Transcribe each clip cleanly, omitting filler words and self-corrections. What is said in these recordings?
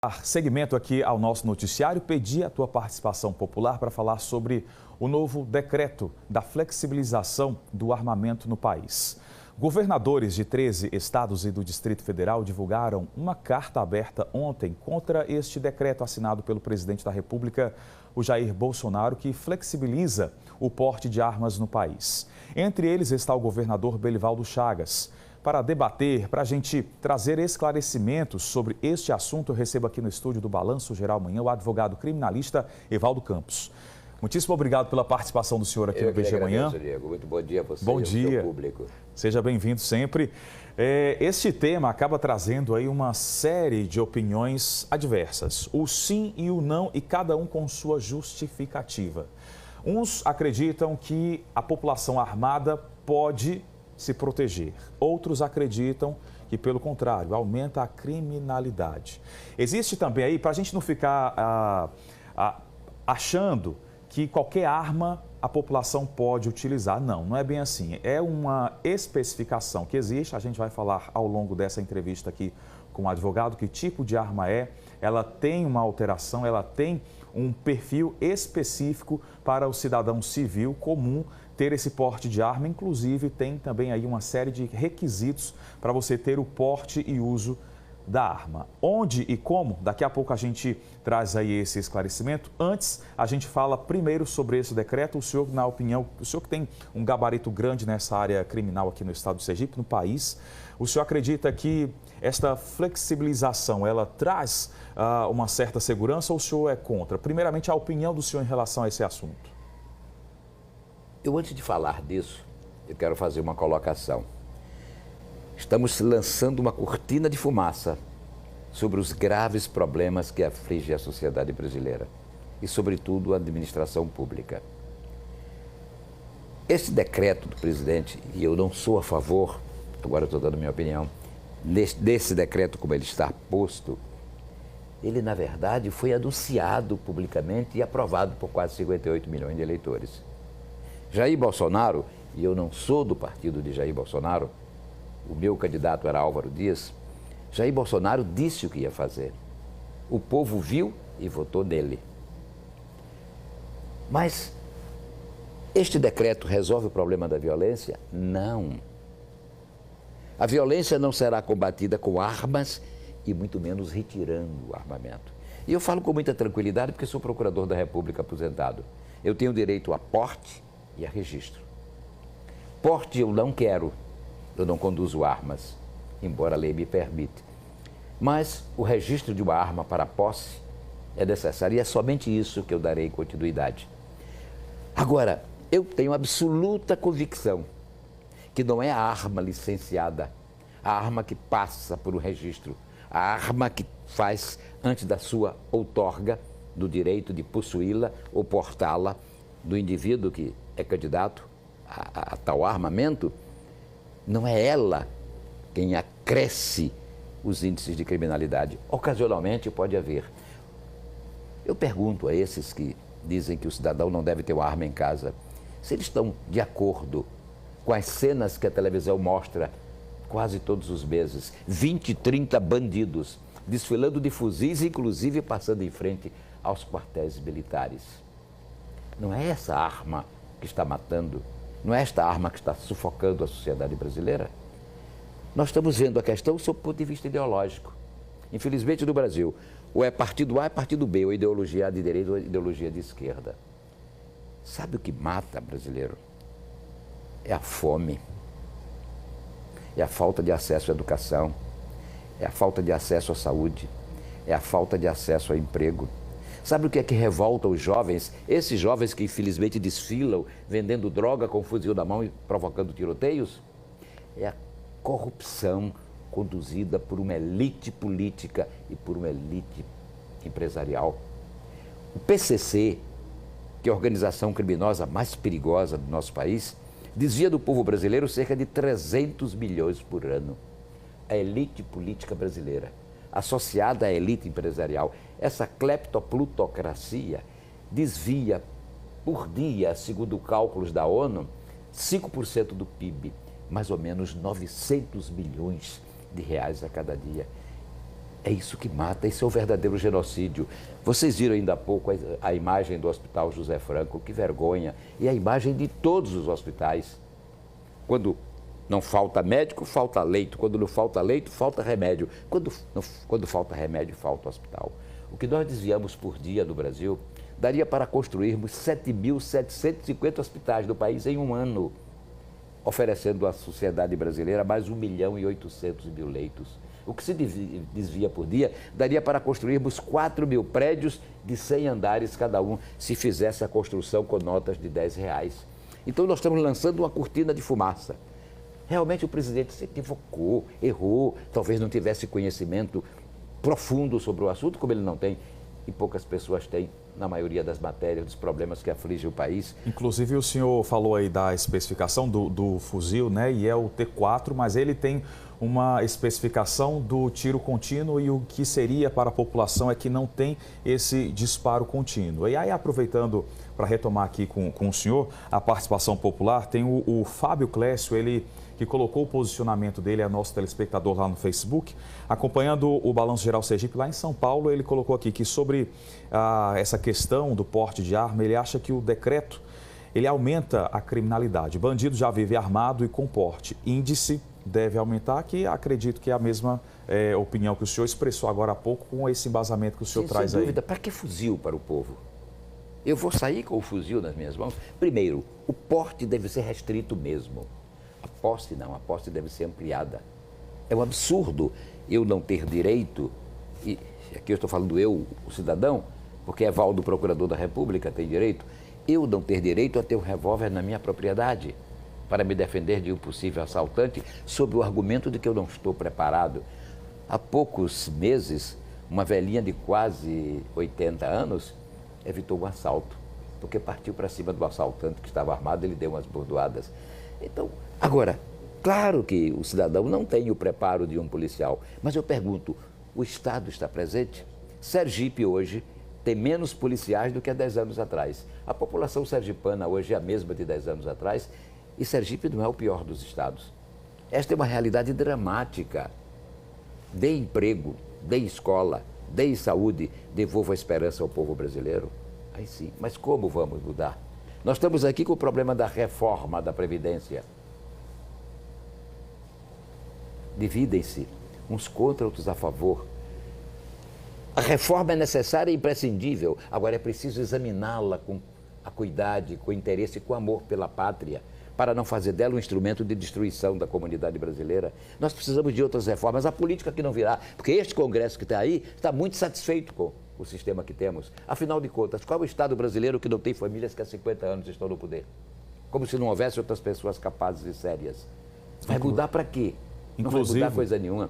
Dar seguimento aqui ao nosso noticiário, pedi a tua participação popular para falar sobre o novo decreto da flexibilização do armamento no país. Governadores de 13 estados e do Distrito Federal divulgaram uma carta aberta ontem contra este decreto assinado pelo presidente da República, o Jair Bolsonaro, que flexibiliza o porte de armas no país. Entre eles está o governador Belivaldo Chagas. Para debater, para a gente trazer esclarecimentos sobre este assunto, eu recebo aqui no estúdio do Balanço Geral Manhã o advogado criminalista Evaldo Campos. Muitíssimo obrigado pela participação do senhor aqui no BG Manhã. Diego. Muito bom dia a você bom e ao dia. seu público. Seja bem-vindo sempre. Este tema acaba trazendo aí uma série de opiniões adversas. O sim e o não, e cada um com sua justificativa. Uns acreditam que a população armada pode se proteger. Outros acreditam que, pelo contrário, aumenta a criminalidade. Existe também aí, para a gente não ficar achando que qualquer arma a população pode utilizar. Não, não é bem assim. É uma especificação que existe. A gente vai falar ao longo dessa entrevista aqui com o advogado que tipo de arma é. Ela tem uma alteração, ela tem um perfil específico para o cidadão civil comum ter esse porte de arma. Inclusive, tem também aí uma série de requisitos para você ter o porte e uso da arma. Onde e como? Daqui a pouco a gente traz aí esse esclarecimento. Antes, a gente fala primeiro sobre esse decreto. O senhor, na opinião, o senhor que tem um gabarito grande nessa área criminal aqui no estado do Sergipe, no país, o senhor acredita que esta flexibilização, ela traz uma certa segurança ou o senhor é contra? Primeiramente, a opinião do senhor em relação a esse assunto. Eu, antes de falar disso, eu quero fazer uma colocação. Estamos lançando uma cortina de fumaça sobre os graves problemas que afligem a sociedade brasileira e, sobretudo, a administração pública. Esse decreto do presidente, e eu não sou a favor, agora estou dando minha opinião, desse decreto como ele está posto, ele, na verdade, foi anunciado publicamente e aprovado por quase 58 milhões de eleitores. Jair Bolsonaro, e eu não sou do partido de Jair Bolsonaro, o meu candidato era Álvaro Dias, Jair Bolsonaro disse o que ia fazer. O povo viu e votou nele. Mas este decreto resolve o problema da violência? Não. A violência não será combatida com armas e muito menos retirando o armamento. E eu falo com muita tranquilidade porque sou procurador da República aposentado. Eu tenho direito a porte e a registro. Porte eu não quero, eu não conduzo armas, embora a lei me permita. Mas o registro de uma arma para posse é necessário e é somente isso que eu darei continuidade. Agora, eu tenho absoluta convicção que não é a arma licenciada, a arma que passa por um registro, a arma que faz antes da sua outorga do direito de possuí-la ou portá-la do indivíduo que é candidato a tal armamento, não é ela quem acresce os índices de criminalidade. Ocasionalmente pode haver. Eu pergunto a esses que dizem que o cidadão não deve ter uma arma em casa, se eles estão de acordo com as cenas que a televisão mostra quase todos os meses, 20, 30 bandidos desfilando de fuzis, inclusive passando em frente aos quartéis militares. Não é essa arma que está matando, não é esta arma que está sufocando a sociedade brasileira? Nós estamos vendo a questão sob o ponto de vista ideológico. Infelizmente, no Brasil, ou é partido A, é partido B, ou ideologia de direita ou ideologia de esquerda. Sabe o que mata brasileiro? É a fome, é a falta de acesso à educação, é a falta de acesso à saúde, é a falta de acesso ao emprego. Sabe o que é que revolta os jovens? Esses jovens que infelizmente desfilam vendendo droga com fuzil na mão e provocando tiroteios? É a corrupção conduzida por uma elite política e por uma elite empresarial. O PCC, que é a organização criminosa mais perigosa do nosso país, desvia do povo brasileiro cerca de 300 milhões por ano. A elite política brasileira, associada à elite empresarial, essa cleptoplutocracia desvia por dia, segundo cálculos da ONU, 5% do PIB, mais ou menos 900 milhões de reais a cada dia. É isso que mata, isso é o verdadeiro genocídio. Vocês viram ainda há pouco a imagem do Hospital José Franco, que vergonha. E a imagem de todos os hospitais. Quando não falta médico, falta leito. Quando não falta leito, falta remédio. Quando falta remédio, falta hospital. O que nós desviamos por dia no Brasil daria para construirmos 7.750 hospitais no país em um ano, oferecendo à sociedade brasileira mais 1.800.000 leitos. O que se desvia por dia daria para construirmos 4.000 prédios de 100 andares cada um, se fizesse a construção com notas de R$10. Então nós estamos lançando uma cortina de fumaça. Realmente o presidente se equivocou, errou, talvez não tivesse conhecimento profundo sobre o assunto, como ele não tem, e poucas pessoas têm, na maioria das matérias, dos problemas que afligem o país. Inclusive o senhor falou aí da especificação do fuzil, né? E é o T4, mas ele tem uma especificação do tiro contínuo e o que seria para a população é que não tem esse disparo contínuo. E aí, aproveitando para retomar aqui com o senhor, a participação popular, tem o Fábio Clécio, ele que colocou o posicionamento dele, é nosso telespectador lá no Facebook, acompanhando o Balanço Geral Sergipe lá em São Paulo. Ele colocou aqui que sobre essa questão do porte de arma, ele acha que o decreto ele aumenta a criminalidade. Bandido já vive armado e com porte. Índice deve aumentar, que acredito que é a mesma opinião que o senhor expressou agora há pouco com esse embasamento que o senhor traz aí. Sem dúvida, para que fuzil para o povo? Eu vou sair com o fuzil nas minhas mãos? Primeiro, o porte deve ser restrito mesmo. A posse não, a posse deve ser ampliada. É um absurdo eu não ter direito, e aqui eu estou falando eu, o cidadão, porque Evaldo, procurador da República, tem direito, eu não ter direito a ter um revólver na minha propriedade para me defender de um possível assaltante sob o argumento de que eu não estou preparado. Há poucos meses, uma velhinha de quase 80 anos evitou um assalto, porque partiu para cima do assaltante que estava armado, ele deu umas bordoadas. Então, agora, claro que o cidadão não tem o preparo de um policial, mas eu pergunto, o Estado está presente? Sergipe hoje tem menos policiais do que há 10 anos atrás. A população sergipana hoje é a mesma de 10 anos atrás e Sergipe não é o pior dos estados. Esta é uma realidade dramática. Dê emprego, dê escola, dê saúde, devolva a esperança ao povo brasileiro. Aí sim, mas como vamos mudar? Nós estamos aqui com o problema da reforma da Previdência. Dividem-se uns contra, outros a favor. A reforma é necessária e imprescindível, agora é preciso examiná-la com acuidade, com interesse e com amor pela pátria, para não fazer dela um instrumento de destruição da comunidade brasileira. Nós precisamos de outras reformas, a política que não virá, porque este Congresso que está aí está muito satisfeito com o sistema que temos. Afinal de contas, qual é o Estado brasileiro que não tem famílias que há 50 anos estão no poder? Como se não houvesse outras pessoas capazes e sérias. Vai mudar para quê? Não vai mudar coisa nenhuma.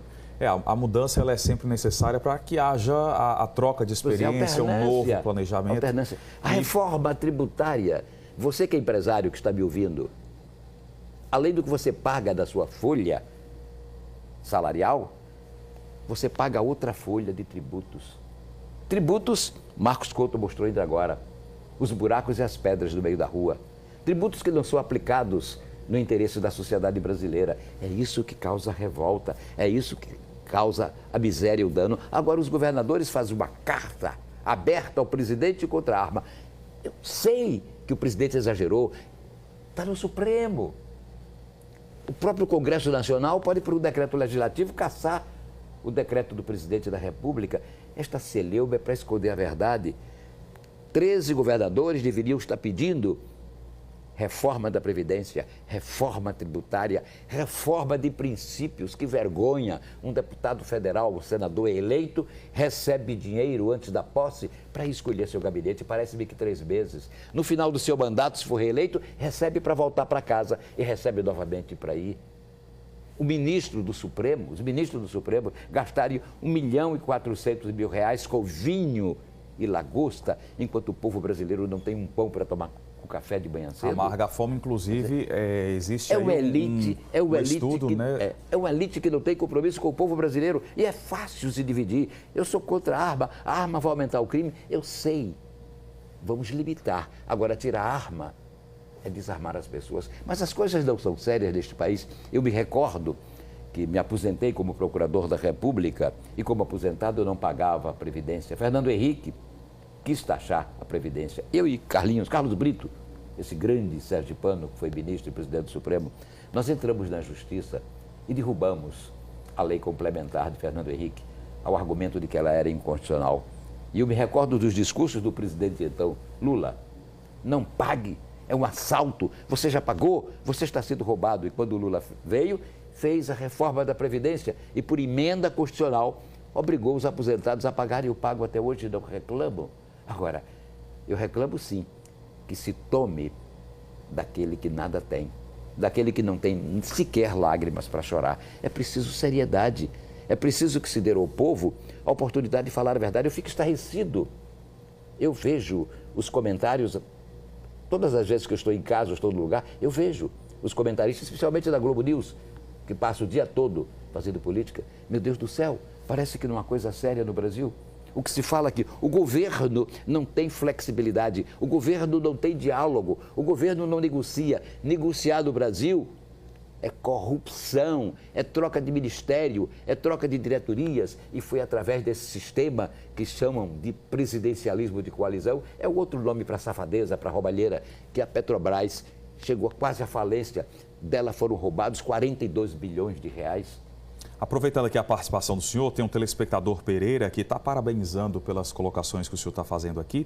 A mudança ela é sempre necessária para que haja a troca de experiência, um novo planejamento. Alternância. A reforma tributária, você que é empresário que está me ouvindo, além do que você paga da sua folha salarial, você paga outra folha de tributos. Tributos, Marcos Couto mostrou ainda agora, os buracos e as pedras no meio da rua. Tributos que não são aplicados no interesse da sociedade brasileira. É isso que causa revolta, é isso que causa a miséria e o dano. Agora os governadores fazem uma carta aberta ao presidente contra a arma. Eu sei que o presidente exagerou, está no Supremo. O próprio Congresso Nacional pode, por um decreto legislativo, cassar o decreto do presidente da República. Esta celeuma é para esconder a verdade. 13 governadores deveriam estar pedindo reforma da Previdência, reforma tributária, reforma de princípios. Que vergonha! Um deputado federal, um senador eleito, recebe dinheiro antes da posse para escolher seu gabinete, parece-me que 3 meses. No final do seu mandato, se for reeleito, recebe para voltar para casa e recebe novamente para ir. Os ministros do Supremo gastariam R$1.400.000 com vinho e lagosta, enquanto o povo brasileiro não tem um pão para tomar o café de manhã cedo. Amarga a fome, inclusive, existe uma elite uma elite que não tem compromisso com o povo brasileiro e é fácil se dividir. Eu sou contra a arma vai aumentar o crime, eu sei. Vamos limitar. Agora, tirar a arma é desarmar as pessoas. Mas as coisas não são sérias neste país. Eu me recordo que me aposentei como procurador da República e como aposentado eu não pagava a Previdência. Fernando Henrique quis taxar a Previdência. Eu e Carlos Brito, esse grande sergipano que foi ministro e presidente do Supremo, nós entramos na Justiça e derrubamos a lei complementar de Fernando Henrique ao argumento de que ela era inconstitucional. E eu me recordo dos discursos do presidente então, Lula: não pague, é um assalto, você já pagou, você está sendo roubado. E quando o Lula veio, fez a reforma da Previdência e, por emenda constitucional, obrigou os aposentados a pagarem o pago até hoje, não reclamam. Agora, eu reclamo sim que se tome daquele que nada tem, daquele que não tem sequer lágrimas para chorar. É preciso seriedade, é preciso que se dê ao povo a oportunidade de falar a verdade. Eu fico estarrecido. Eu vejo os comentários, todas as vezes que eu estou em casa, eu estou no lugar, eu vejo os comentaristas, especialmente da Globo News, que passa o dia todo fazendo política. Meu Deus do céu, parece que não há coisa séria no Brasil. O que se fala aqui, o governo não tem flexibilidade, o governo não tem diálogo, o governo não negocia. Negociar no Brasil é corrupção, é troca de ministério, é troca de diretorias, e foi através desse sistema que chamam de presidencialismo de coalizão, é o outro nome para safadeza, para roubalheira, que a Petrobras chegou quase à falência. Dela foram roubados 42 bilhões de reais. Aproveitando aqui a participação do senhor, tem um telespectador Pereira que está parabenizando pelas colocações que o senhor está fazendo aqui,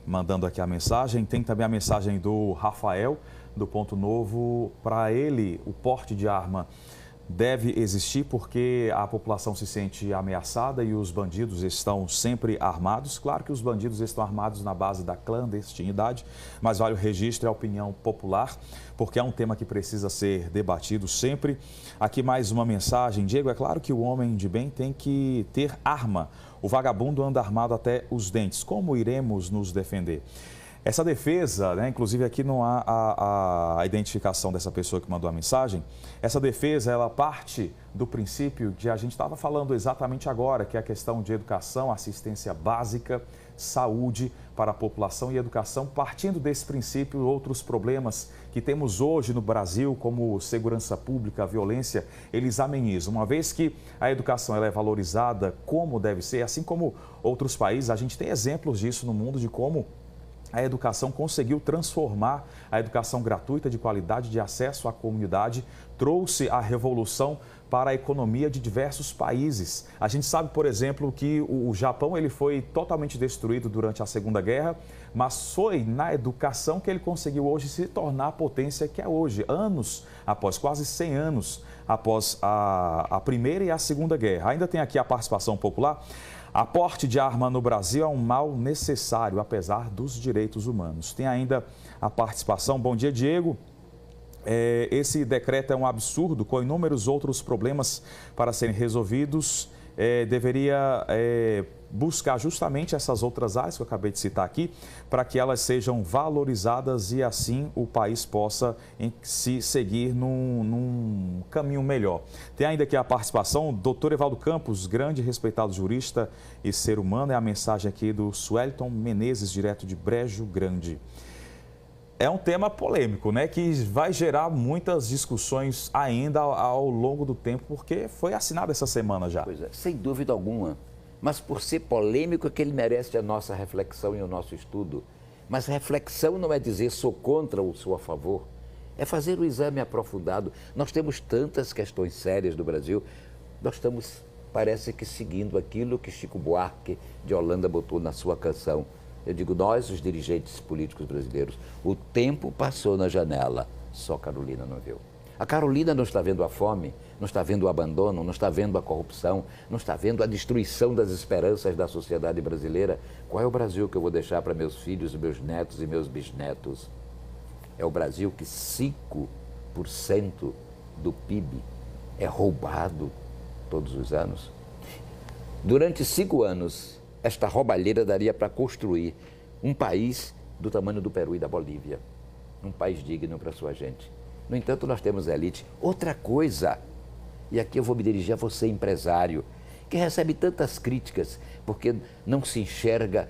mandando aqui a mensagem. Tem também a mensagem do Rafael, do Ponto Novo. Para ele, o porte de arma deve existir porque a população se sente ameaçada e os bandidos estão sempre armados. Claro que os bandidos estão armados na base da clandestinidade, mas vale o registro e a opinião popular, porque é um tema que precisa ser debatido sempre. Aqui mais uma mensagem. Diego, é claro que o homem de bem tem que ter arma. O vagabundo anda armado até os dentes. Como iremos nos defender? Essa defesa, né, inclusive aqui não há a identificação dessa pessoa que mandou a mensagem, essa defesa ela parte do princípio de a gente estava falando exatamente agora, que é a questão de educação, assistência básica, saúde para a população e educação. Partindo desse princípio, outros problemas que temos hoje no Brasil, como segurança pública, violência, eles amenizam. Uma vez que a educação ela é valorizada como deve ser, assim como outros países, a gente tem exemplos disso no mundo de como a educação conseguiu transformar a educação gratuita de qualidade de acesso à comunidade, trouxe a revolução para a economia de diversos países. A gente sabe, por exemplo, que o Japão ele foi totalmente destruído durante a Segunda Guerra, mas foi na educação que ele conseguiu hoje se tornar a potência que é hoje, anos após, quase 100 anos após a Primeira e a Segunda Guerra. Ainda tem aqui a participação popular. A porte de arma no Brasil é um mal necessário, apesar dos direitos humanos. Tem ainda a participação. Bom dia, Diego. Esse decreto é um absurdo, com inúmeros outros problemas para serem resolvidos. Deveria buscar justamente essas outras áreas que eu acabei de citar aqui, para que elas sejam valorizadas e assim o país possa se seguir num caminho melhor. Tem ainda aqui a participação do Dr. Evaldo Campos, grande e respeitado jurista e ser humano. É a mensagem aqui do Suelton Menezes, direto de Brejo Grande. É um tema polêmico, né, que vai gerar muitas discussões ainda ao longo do tempo, porque foi assinado essa semana já. Pois é, sem dúvida alguma. Mas por ser polêmico é que ele merece a nossa reflexão e o nosso estudo. Mas reflexão não é dizer sou contra ou sou a favor. É fazer o exame aprofundado. Nós temos tantas questões sérias do Brasil. Nós estamos, parece que, seguindo aquilo que Chico Buarque de Holanda botou na sua canção. Eu digo, nós, os dirigentes políticos brasileiros, o tempo passou na janela, só Carolina não viu. A Carolina não está vendo a fome, não está vendo o abandono, não está vendo a corrupção, não está vendo a destruição das esperanças da sociedade brasileira. Qual é o Brasil que eu vou deixar para meus filhos, meus netos e meus bisnetos? É o Brasil que 5% do PIB é roubado todos os anos. Durante 5 anos, esta roubalheira daria para construir um país do tamanho do Peru e da Bolívia. Um país digno para sua gente. No entanto, nós temos elite. Outra coisa, e aqui eu vou me dirigir a você, empresário, que recebe tantas críticas porque não se enxerga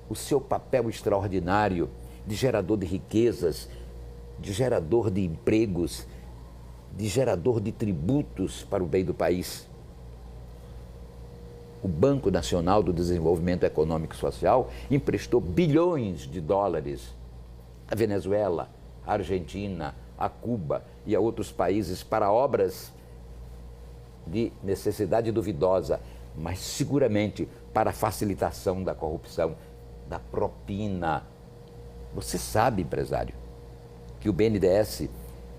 o seu papel extraordinário de gerador de riquezas, de gerador de empregos, de gerador de tributos para o bem do país. O Banco Nacional do Desenvolvimento Econômico e Social emprestou bilhões de dólares à Venezuela, à Argentina, a Cuba e a outros países para obras de necessidade duvidosa, mas seguramente para a facilitação da corrupção, da propina. Você sabe, empresário, que o BNDES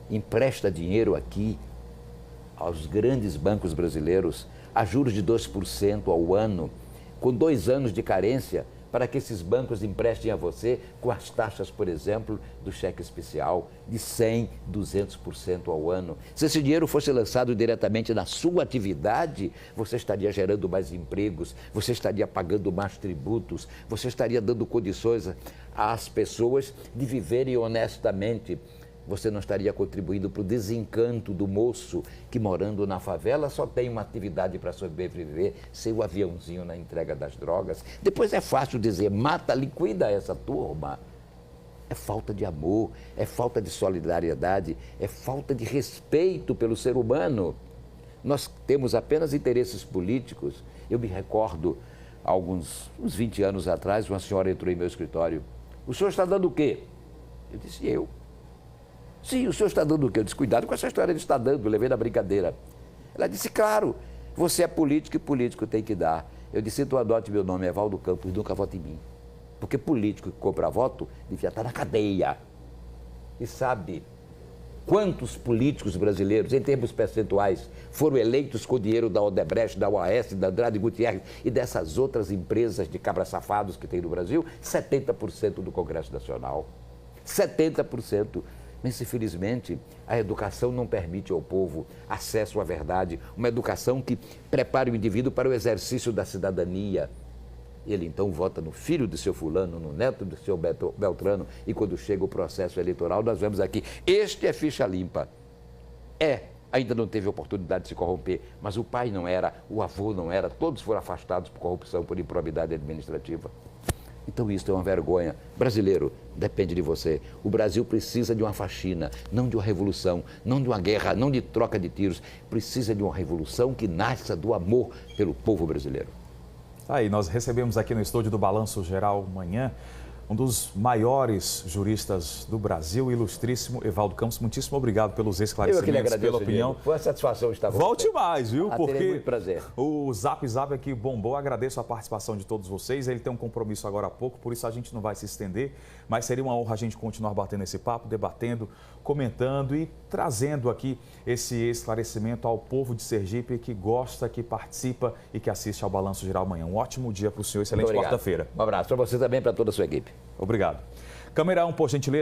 empresta dinheiro aqui aos grandes bancos brasileiros a juros de 2% ao ano, com 2 anos de carência, para que esses bancos emprestem a você com as taxas, por exemplo, do cheque especial, de 100%, 200% ao ano. Se esse dinheiro fosse lançado diretamente na sua atividade, você estaria gerando mais empregos, você estaria pagando mais tributos, você estaria dando condições às pessoas de viverem honestamente. Você não estaria contribuindo para o desencanto do moço que, morando na favela, só tem uma atividade para sobreviver, sem o aviãozinho na entrega das drogas. Depois é fácil dizer, mata, liquida essa turma. É falta de amor, é falta de solidariedade, é falta de respeito pelo ser humano. Nós temos apenas interesses políticos. Eu me recordo, há uns 20 anos atrás, uma senhora entrou em meu escritório. O senhor está dando o quê? Eu disse, eu. Sim, o senhor está dando o quê? Eu disse, cuidado com essa história de está dando, eu levei na brincadeira. Ela disse, claro, você é político e político tem que dar. Eu disse, então adote meu nome, Evaldo Campos, nunca vote em mim. Porque político que compra voto devia estar na cadeia. E sabe quantos políticos brasileiros, em termos percentuais, foram eleitos com dinheiro da Odebrecht, da OAS, da Andrade Gutierrez e dessas outras empresas de cabras safados que tem no Brasil? 70% do Congresso Nacional. 70%. Mas, infelizmente, a educação não permite ao povo acesso à verdade, uma educação que prepare o indivíduo para o exercício da cidadania. Ele, então, vota no filho do seu fulano, no neto do seu Beltrano, e quando chega o processo eleitoral, nós vemos aqui, este é ficha limpa. Ainda não teve oportunidade de se corromper, mas o pai não era, o avô não era, todos foram afastados por corrupção, por improbidade administrativa. Então isso é uma vergonha. Brasileiro, depende de você. O Brasil precisa de uma faxina, não de uma revolução, não de uma guerra, não de troca de tiros. Precisa de uma revolução que nasça do amor pelo povo brasileiro. Aí, nós recebemos aqui no estúdio do Balanço Geral Manhã um dos maiores juristas do Brasil, ilustríssimo Evaldo Campos. Muitíssimo obrigado pelos esclarecimentos, eu que lhe agradeço, pela opinião. Diego. Foi uma satisfação estar com você. Volte mais, viu? Porque terei muito prazer. O Zap Zap aqui bombou. Agradeço a participação de todos vocês. Ele tem um compromisso agora há pouco, por isso a gente não vai se estender, mas seria uma honra a gente continuar batendo esse papo, debatendo, comentando e trazendo aqui esse esclarecimento ao povo de Sergipe que gosta, que participa e que assiste ao Balanço Geral Manhã. Um ótimo dia para o senhor, excelente quarta-feira. Um abraço para você também e para toda a sua equipe. Obrigado. Câmera 1, por gentileza.